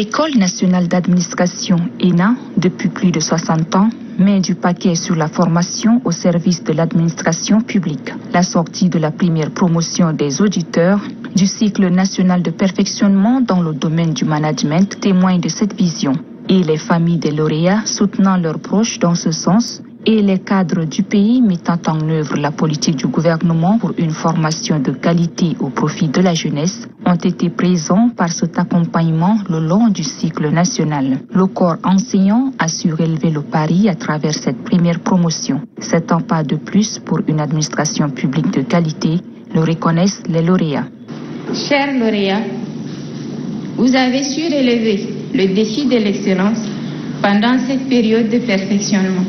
L'École nationale d'administration ENA, depuis plus de 60 ans, met du paquet sur la formation au service de l'administration publique. La sortie de la première promotion des auditeurs du cycle national de perfectionnement dans le domaine du management témoigne de cette vision. Et les familles des lauréats soutenant leurs proches dans ce sens et les cadres du pays mettant en œuvre la politique du gouvernement pour une formation de qualité au profit de la jeunesse ont été présents par cet accompagnement le long du cycle national. Le corps enseignant a su relever le pari à travers cette première promotion. 7 ans pas de plus pour une administration publique de qualité, le reconnaissent les lauréats. Chers lauréats, vous avez su relever le défi de l'excellence pendant cette période de perfectionnement.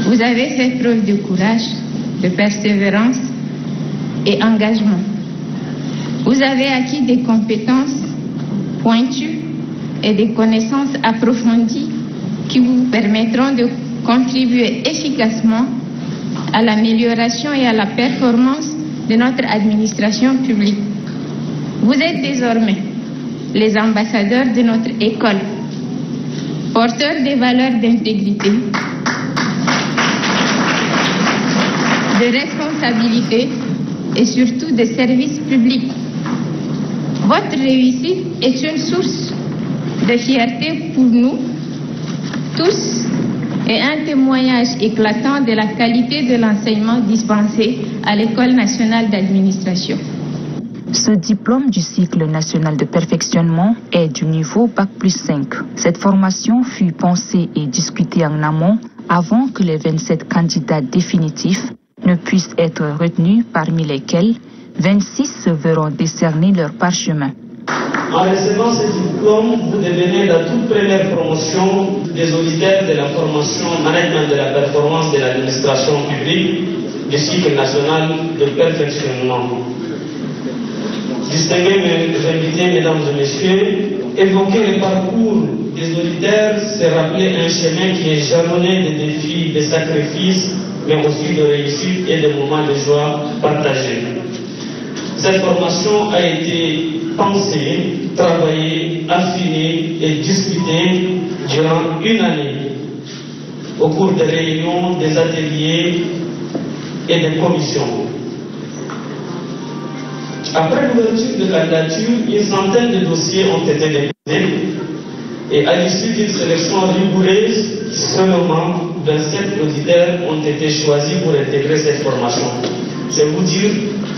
Vous avez fait preuve de courage, de persévérance et engagement. Vous avez acquis des compétences pointues et des connaissances approfondies qui vous permettront de contribuer efficacement à l'amélioration et à la performance de notre administration publique. Vous êtes désormais les ambassadeurs de notre école, porteurs des valeurs d'intégrité, de responsabilité et surtout de service public. Votre réussite est une source de fierté pour nous tous et un témoignage éclatant de la qualité de l'enseignement dispensé à l'École nationale d'administration. Ce diplôme du cycle national de perfectionnement est du niveau Bac+5. Cette formation fut pensée et discutée en amont avant que les 27 candidats définitifs ne puissent être retenus, parmi lesquels 26 se verront décerner leur parchemin. En recevant ce diplôme, vous devenez la toute première promotion des auditeurs de la formation Management de la performance de l'administration publique du cycle national de perfectionnement. Distingués invités, mesdames et messieurs, évoquer le parcours des auditeurs, c'est rappeler un chemin qui est jalonné de défis, de sacrifices, mais aussi de réussite et de moments de joie partagés. Cette formation a été pensée, travaillée, affinée et discutée durant une année au cours des réunions, des ateliers et des commissions. Après l'ouverture de candidature, une centaine de dossiers ont été déposés et à l'issue d'une sélection rigoureuse, seulement 27 auditeurs ont été choisis pour intégrer cette formation. C'est vous dire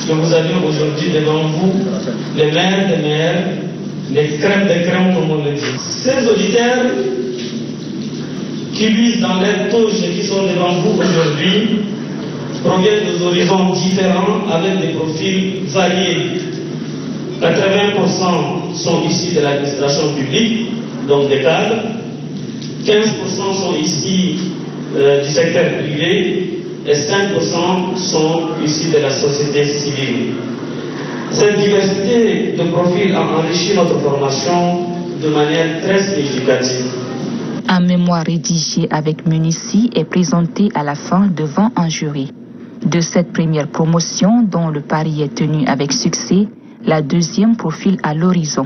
que vous avez aujourd'hui devant vous les meilleurs des meilleurs, les crèmes des crèmes comme on le dit. Ces auditeurs qui luisent dans les touches et qui sont devant vous aujourd'hui proviennent d'horizons différents avec des profils variés. 80% sont issus de l'administration publique, donc des cadres. 15% sont issus du secteur privé et 5% sont issus de la société civile. Cette diversité de profils a enrichi notre formation de manière très significative. Un mémoire rédigé avec munitie est présenté à la fin devant un jury. De cette première promotion, dont le pari est tenu avec succès, la deuxième profile à l'horizon.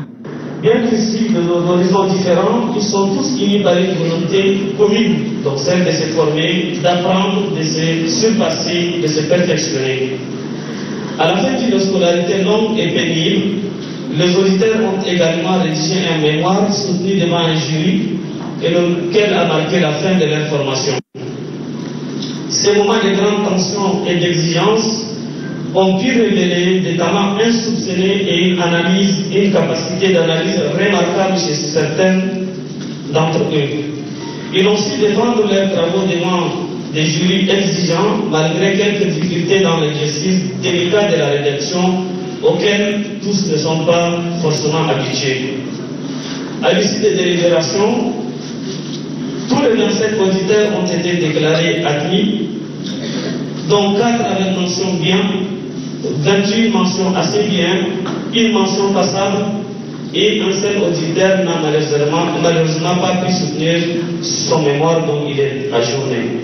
Bien qu'ici de nos horizons différents, ils sont tous unis par une volonté commune, donc celle de se former, d'apprendre, de se surpasser, de se perfectionner. À la fin d'une scolarité longue et pénible, les auditeurs ont également rédigé un mémoire soutenu devant un jury et lequel a marqué la fin de leur formation. Ces moments de grande tension et d'exigence ont pu révéler des talents insoupçonnés et une capacité d'analyse remarquable chez certains d'entre eux. Ils ont su défendre leurs travaux devant des jurys exigeants malgré quelques difficultés dans l'exercice délicat de la rédaction auxquelles tous ne sont pas forcément habitués. À l'issue des délibérations, tous les 27 auditeurs ont été déclarés admis, dont 4 avec mention bien, 28 mentions assez bien, une mention passable et un seul auditeur n'a malheureusement pas pu soutenir son mémoire dont il est ajourné.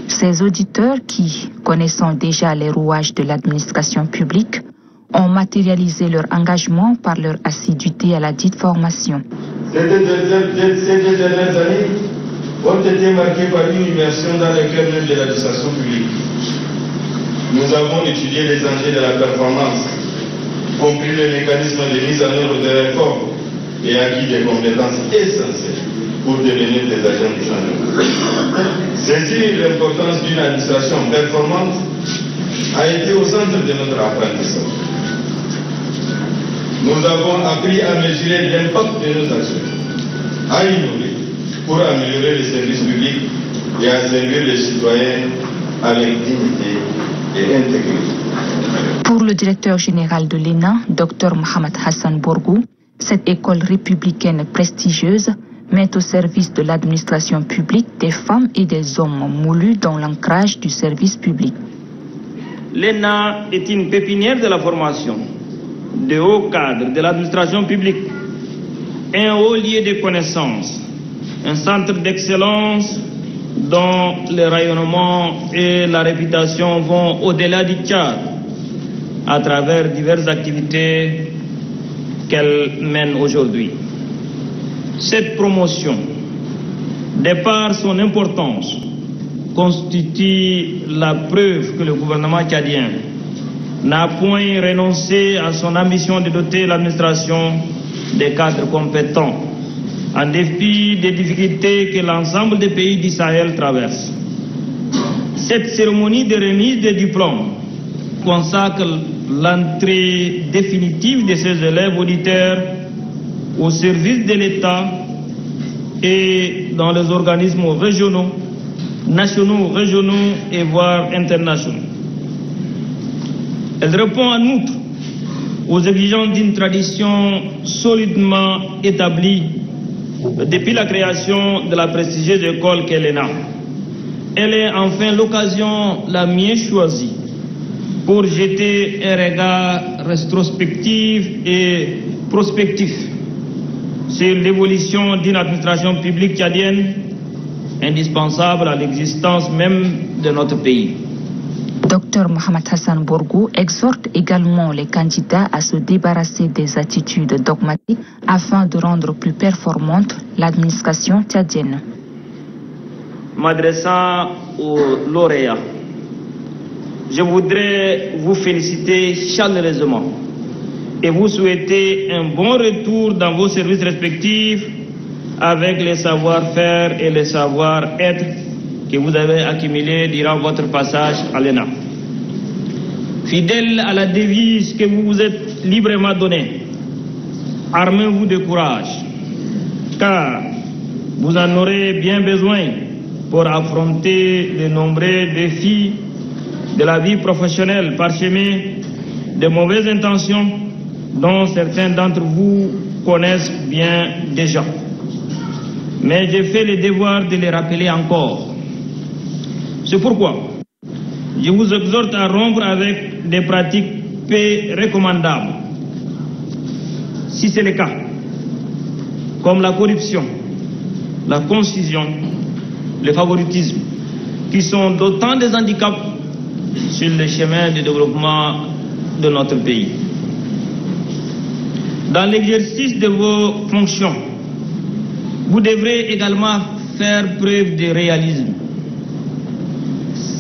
Ces auditeurs qui, connaissant déjà les rouages de l'administration publique, ont matérialisé leur engagement par leur assiduité à la dite formation. Ces 2 dernières années ont été marquées par une immersion dans le cœur même de l'administration publique. Nous avons étudié les enjeux de la performance, compris les mécanismes de mise en œuvre des réformes et acquis des compétences essentielles pour devenir des agents du changement. Saisir l'importance d'une administration performante a été au centre de notre apprentissage. Nous avons appris à mesurer l'impact de nos actions, à innover pour améliorer les services publics et à servir les citoyens avec dignité et intégrité. Pour le directeur général de l'ENA, Dr Mohamed Hassan Bourgou, cette école républicaine prestigieuse met au service de l'administration publique des femmes et des hommes moulus dans l'ancrage du service public. L'ENA est une pépinière de la formation, de hauts cadres de l'administration publique, un haut lieu de connaissances, un centre d'excellence dont le rayonnement et la réputation vont au-delà du Tchad à travers diverses activités qu'elle mène aujourd'hui. Cette promotion, de par son importance, constitue la preuve que le gouvernement tchadien n'a point renoncé à son ambition de doter l'administration des cadres compétents, en dépit des difficultés que l'ensemble des pays du Sahel traversent. Cette cérémonie de remise des diplômes consacre l'entrée définitive de ces élèves auditeurs au service de l'État et dans les organismes régionaux, nationaux, régionaux et voire internationaux. Elle répond en outre aux exigences d'une tradition solidement établie depuis la création de la prestigieuse école qu'est l'ENA. Elle est enfin l'occasion la mieux choisie pour jeter un regard rétrospectif et prospectif sur l'évolution d'une administration publique tchadienne indispensable à l'existence même de notre pays. Dr Mohamed Hassan Bourgou exhorte également les candidats à se débarrasser des attitudes dogmatiques afin de rendre plus performante l'administration tchadienne. M'adressant aux lauréats, je voudrais vous féliciter chaleureusement et vous souhaiter un bon retour dans vos services respectifs avec les savoir-faire et les savoir-être que vous avez accumulés durant votre passage à l'ENA. Fidèle à la devise que vous vous êtes librement donnée, armez-vous de courage, car vous en aurez bien besoin pour affronter les nombreux défis de la vie professionnelle parsemés de mauvaises intentions dont certains d'entre vous connaissent bien déjà. Mais j'ai fait le devoir de les rappeler encore. C'est pourquoi je vous exhorte à rompre avec des pratiques peu recommandables. Si c'est le cas, comme la corruption, la concision, le favoritisme, qui sont d'autant des handicaps sur le chemin du développement de notre pays. Dans l'exercice de vos fonctions, vous devrez également faire preuve de réalisme,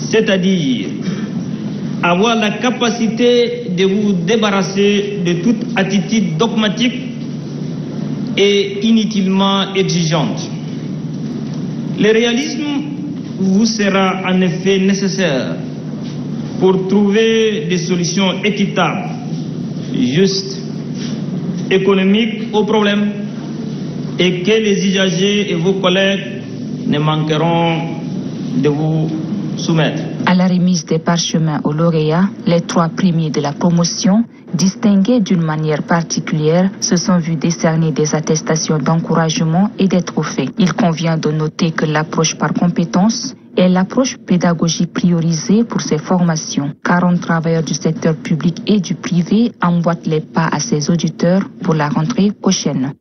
c'est-à-dire avoir la capacité de vous débarrasser de toute attitude dogmatique et inutilement exigeante. Le réalisme vous sera en effet nécessaire pour trouver des solutions équitables, justes, économiques aux problèmes et que les usagers et vos collègues ne manqueront de vous soumettre. À la remise des parchemins aux lauréats, les 3 premiers de la promotion, distingués d'une manière particulière, se sont vus décerner des attestations d'encouragement et des trophées. Il convient de noter que l'approche par compétences est l'approche pédagogique priorisée pour ces formations. 40 travailleurs du secteur public et du privé emboîtent les pas à ses auditeurs pour la rentrée prochaine.